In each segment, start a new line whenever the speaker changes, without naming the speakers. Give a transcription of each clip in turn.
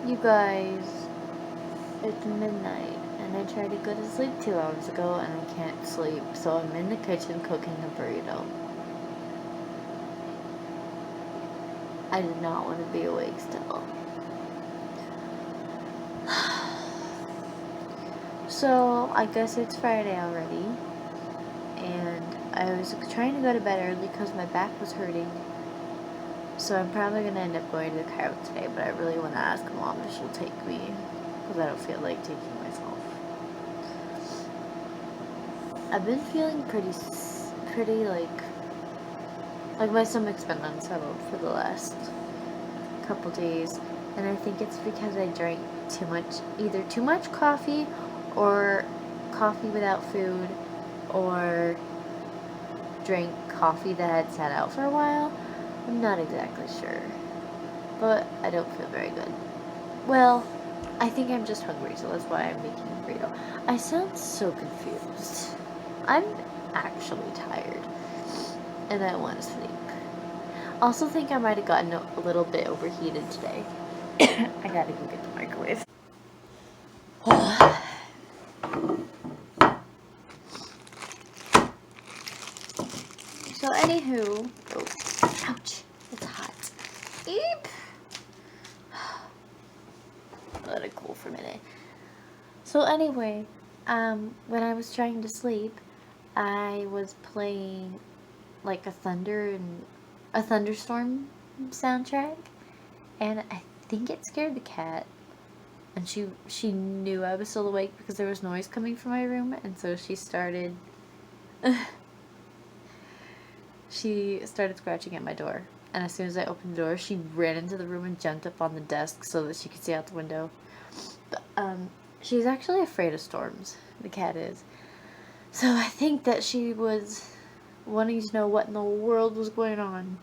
You guys, it's midnight and I tried to go to sleep 2 hours ago and I can't sleep, so I'm in the kitchen cooking a burrito. I did not want to be awake still. So, I guess it's Friday already, and I was trying to go to bed early because my back was hurting. So I'm probably going to end up going to the chiro today, but I really want to ask Mom if she'll take me, because I don't feel like taking myself. I've been feeling pretty like my stomach's been unsettled for the last couple days, and I think it's because I drank either too much coffee, or coffee without food, or drank coffee that had sat out for a while. I'm not exactly sure, but I don't feel very good. Well, I think I'm just hungry, so that's why I'm making a burrito. I sound so confused. I'm actually tired, and I want to sleep. Also think I might have gotten a little bit overheated today. I gotta go get the microwave. So anywho, ouch, it's hot. Eep. Let it cool for a minute. So anyway, when I was trying to sleep, I was playing like a thunderstorm soundtrack, and I think it scared the cat. And she knew I was still awake because there was noise coming from my room, and so she started scratching at my door. And as soon as I opened the door, she ran into the room and jumped up on the desk so that she could see out the window. But she's actually afraid of storms. The cat is. So I think that she was wanting to know what in the world was going on.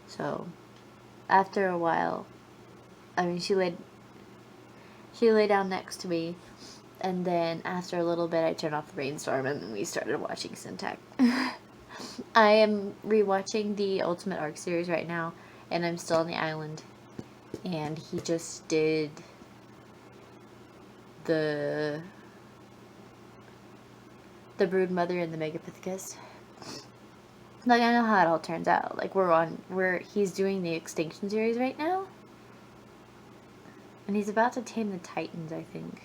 So after a while, she lay down next to me, and then after a little bit I turned off the rainstorm and then we started watching Syntac. I am rewatching the Ultimate Arc series right now, and I'm still on the island, and he just did the Brood Mother and the Megapithecus. Like, I know how it all turns out. Like, he's doing the Extinction series right now, and he's about to tame the Titans, I think.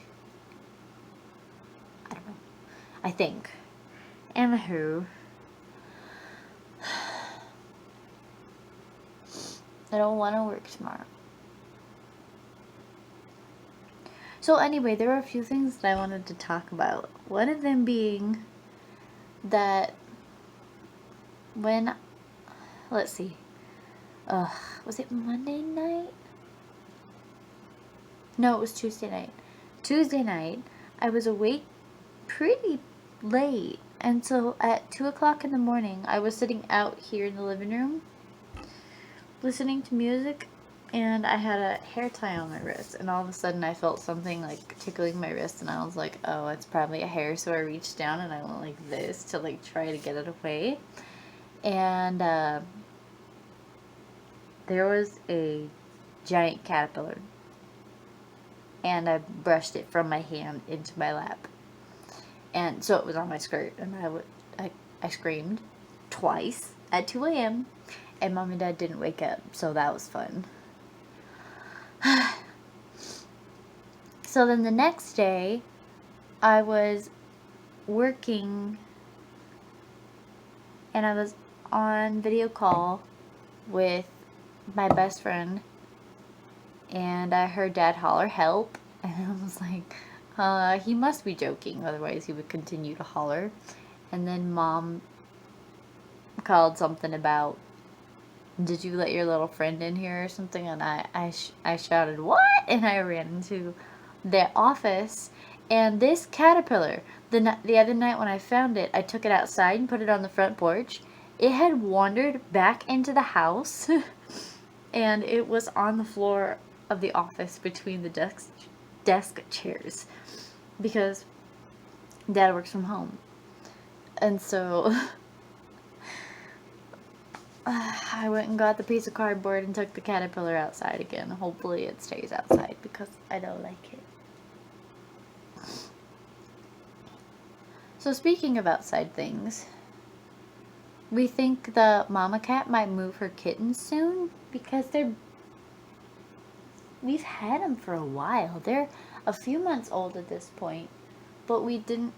I don't know. I think. Anywho, I don't want to work tomorrow. So anyway, there are a few things that I wanted to talk about. One of them being that let's see, was it Monday night? No, it was Tuesday night. Tuesday night, I was awake pretty late, and so at 2 o'clock in the morning, I was sitting out here in the living room, listening to music, and I had a hair tie on my wrist, and all of a sudden I felt something like tickling my wrist, and I was like, oh, it's probably a hair, so I reached down and I went like this to like try to get it away, and there was a giant caterpillar, and I brushed it from my hand into my lap, and so it was on my skirt, and I screamed twice at 2 a.m., and Mom and Dad didn't wake up, so that was fun. So then the next day, I was working, and I was on video call with my best friend, and I heard Dad holler, help, and I was like, he must be joking, otherwise he would continue to holler. And then Mom called something about, did you let your little friend in here or something? And I shouted, what? And I ran into the office, and this caterpillar, the other night when I found it, I took it outside and put it on the front porch. It had wandered back into the house, and it was on the floor of the office between the desk chairs, because Dad works from home. And so I went and got the piece of cardboard and took the caterpillar outside again. Hopefully it stays outside because I don't like it. So speaking of outside things, we think the mama cat might move her kittens soon because we've had them for a while. They're a few months old at this point, but we didn't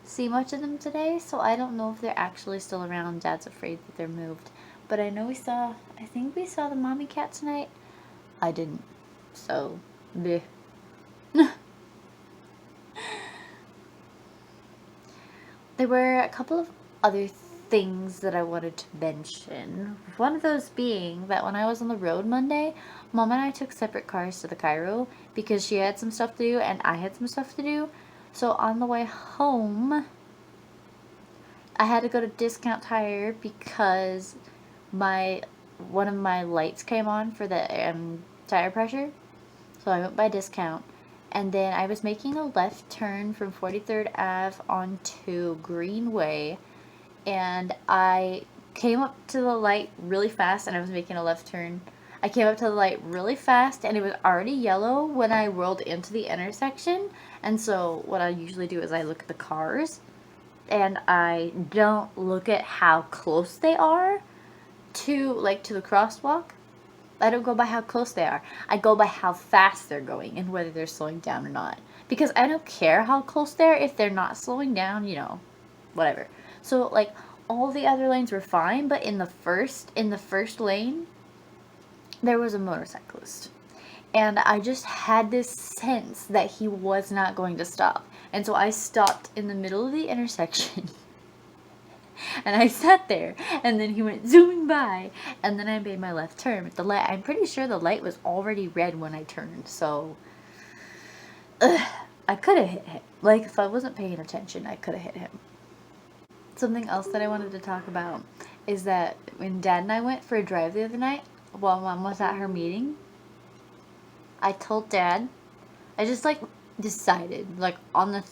see much of them today, so I don't know if they're actually still around. Dad's afraid that they're moved. But I think we saw the mommy cat tonight. I didn't. So, bleh. There were a couple of other things that I wanted to mention. One of those being that when I was on the road Monday, Mom and I took separate cars to the Cairo because she had some stuff to do and I had some stuff to do. So on the way home, I had to go to Discount Tire because one of my lights came on for the tire pressure. So I went by Discount. And then I was making a left turn from 43rd Ave onto Greenway. And I came up to the light really fast and I was making a left turn. I came up to the light really fast and it was already yellow when I rolled into the intersection. And so what I usually do is I look at the cars and I don't look at how close they are to the crosswalk. I don't go by how close they are. I go by how fast they're going and whether they're slowing down or not. Because I don't care how close they are if they're not slowing down, whatever. So all the other lanes were fine, but in the first lane there was a motorcyclist. And I just had this sense that he was not going to stop. And so I stopped in the middle of the intersection. And I sat there, and then he went zooming by, and then I made my left turn. But I'm pretty sure the light was already red when I turned, so I could have hit him. If I wasn't paying attention, I could have hit him. Something else that I wanted to talk about is that when Dad and I went for a drive the other night, while Mom was at her meeting, I told Dad, I just decided on the,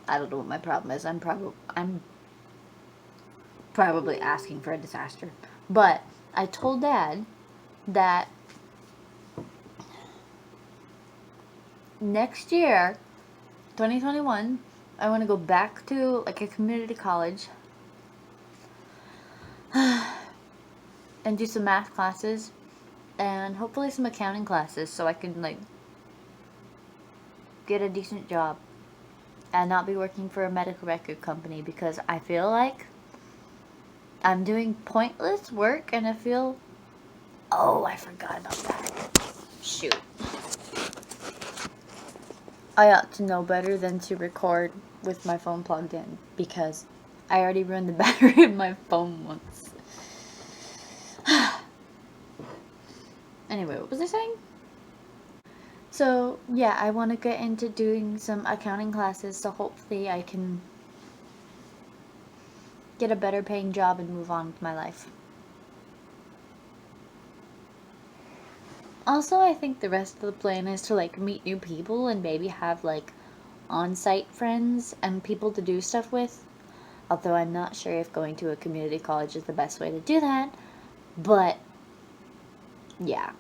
I don't know what my problem is. I'm probably asking for a disaster. But I told Dad that next year, 2021, I want to go back to a community college and do some math classes and hopefully some accounting classes so I can get a decent job and not be working for a medical record company because I feel like I'm doing pointless work and I feel... Oh, I forgot about that. Shoot. I ought to know better than to record with my phone plugged in because I already ruined the battery of my phone once. Anyway, what was I saying? So, yeah, I want to get into doing some accounting classes so hopefully I can get a better paying job and move on with my life. Also, I think the rest of the plan is to meet new people and maybe have on-site friends and people to do stuff with. Although I'm not sure if going to a community college is the best way to do that. But, yeah.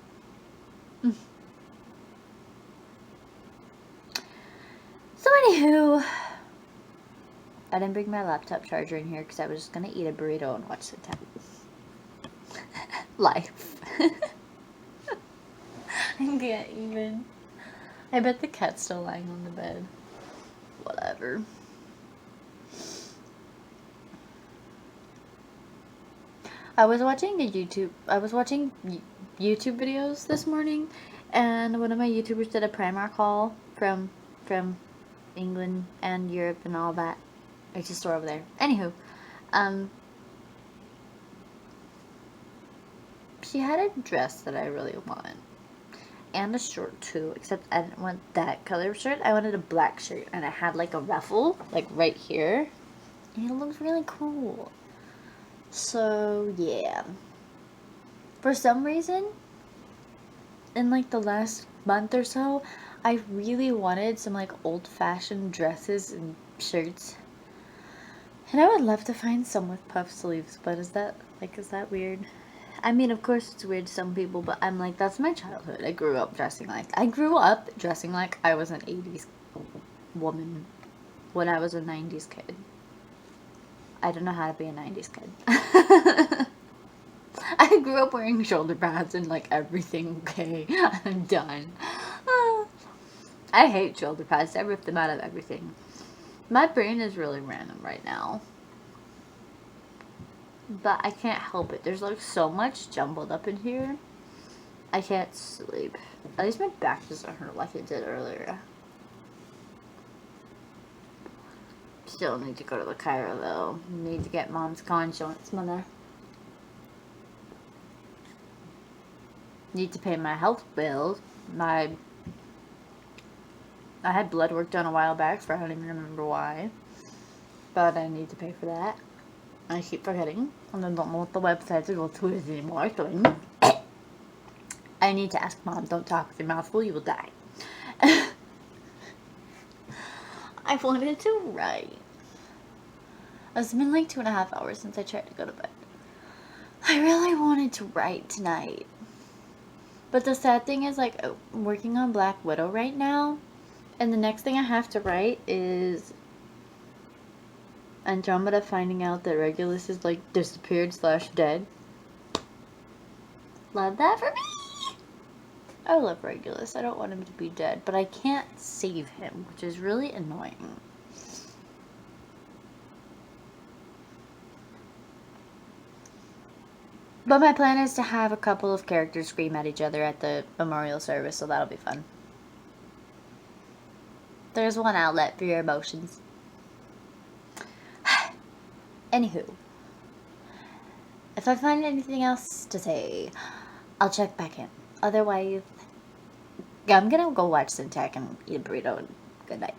So, anywho, I didn't bring my laptop charger in here because I was just going to eat a burrito and watch the TV. Life. I can't even. I bet the cat's still lying on the bed. Whatever. I was watching YouTube videos this morning, and one of my YouTubers did a Primark haul from England and Europe and all that. There's a store over there. Anywho, she had a dress that I really want. And a shirt too, except I didn't want that color shirt. I wanted a black shirt, and it had a ruffle, right here. And it looked really cool. So, yeah. For some reason, in the last month or so, I really wanted some old-fashioned dresses and shirts. And I would love to find some with puff sleeves, but is that Like, is that weird? I mean, of course it's weird to some people, but I'm like, that's my childhood. I grew up dressing like I was an 80s woman when I was a 90s kid. I don't know how to be a 90s kid. I grew up wearing shoulder pads and like everything, okay? I'm done. I hate shoulder pads. I rip them out of everything. My brain is really random right now. But I can't help it. There's like so much jumbled up in here. I can't sleep. At least my back doesn't hurt like it did earlier. Still need to go to the Cairo though. Need to get mom's car insurance money. Need to pay my health bills. I had blood work done a while back, so I don't even remember why. But I need to pay for that. I keep forgetting. And I don't know what the website to go to is anymore, so I need to ask Mom, don't talk with your mouth full, you will die. I wanted to write. It's been like 2.5 hours since I tried to go to bed. I really wanted to write tonight. But the sad thing is, like, I'm working on Black Widow right now. And the next thing I have to write is Andromeda finding out that Regulus is, like, disappeared/dead. Love that for me! I love Regulus. I don't want him to be dead. But I can't save him, which is really annoying. But my plan is to have a couple of characters scream at each other at the memorial service, so that'll be fun. There's one outlet for your emotions. Anywho, if I find anything else to say, I'll check back in. Otherwise, I'm gonna go watch Syntac and eat a burrito and good night.